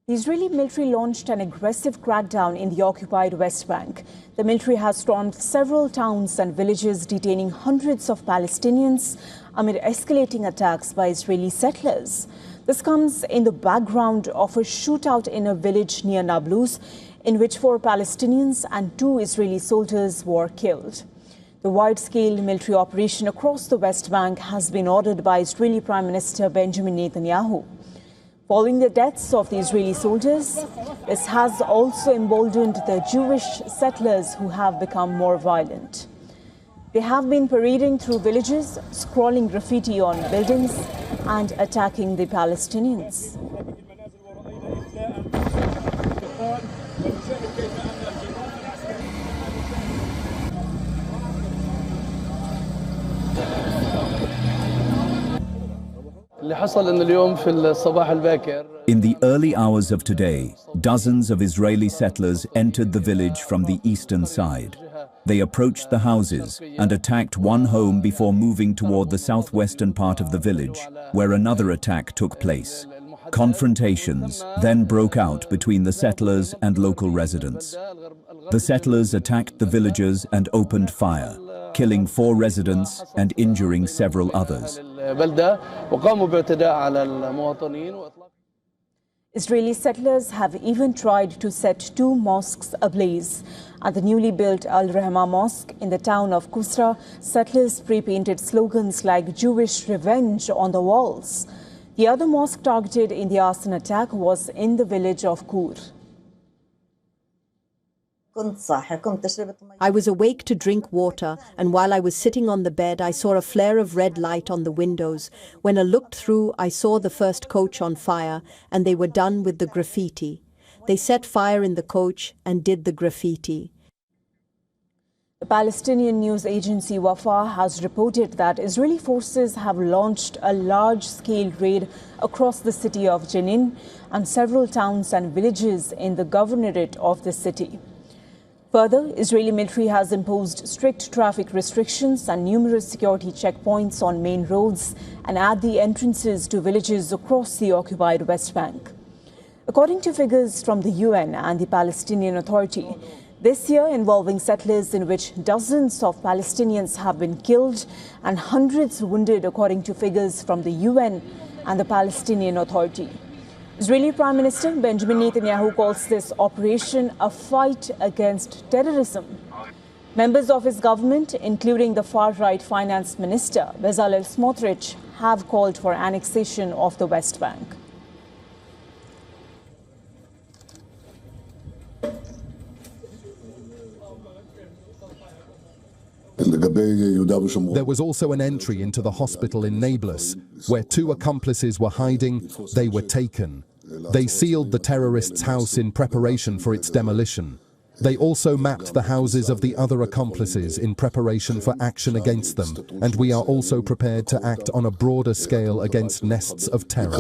The Israeli military launched an aggressive crackdown in the occupied West Bank. The military has stormed several towns and villages, detaining hundreds of Palestinians amid escalating attacks by Israeli settlers. This comes in the background of a shootout in a village near Nablus, in which 4 Palestinians and 2 Israeli soldiers were killed. The wide-scale military operation across the West Bank has been ordered by Israeli Prime Minister Benjamin Netanyahu. Following the deaths of the Israeli soldiers, this has also emboldened the Jewish settlers who have become more violent. They have been parading through villages, scrawling graffiti on buildings and attacking the Palestinians. In the early hours of today, dozens of Israeli settlers entered the village from the eastern side. They approached the houses and attacked one home before moving toward the southwestern part of the village, where another attack took place. Confrontations then broke out between the settlers and local residents. The settlers attacked the villagers and opened fire, killing 4 residents and injuring several others. Israeli settlers have even tried to set 2 mosques ablaze. At the newly built Al-Rahma Mosque in the town of Kusra, settlers pre-painted slogans like "Jewish revenge" on the walls. The other mosque targeted in the arson attack was in the village of Kur. I was awake to drink water, and while I was sitting on the bed, I saw a flare of red light on the windows. When I looked through, I saw the first coach on fire, and they were done with the graffiti. They set fire in the coach and did the graffiti. The Palestinian news agency Wafa has reported that Israeli forces have launched a large-scale raid across the city of Jenin and several towns and villages in the governorate of the city. Further, Israeli military has imposed strict traffic restrictions and numerous security checkpoints on main roads and at the entrances to villages across the occupied West Bank. According to figures from the UN and the Palestinian Authority, this year involving settlers in which dozens of Palestinians have been killed and hundreds wounded, according to figures from the UN and the Palestinian Authority. Israeli Prime Minister Benjamin Netanyahu calls this operation a fight against terrorism. Members of his government, including the far-right finance minister Bezalel Smotrich, have called for annexation of the West Bank. There was also an entry into the hospital in Nablus, where 2 accomplices were hiding. They were taken. They sealed the terrorists' house in preparation for its demolition. They also mapped the houses of the other accomplices in preparation for action against them, and we are also prepared to act on a broader scale against nests of terror.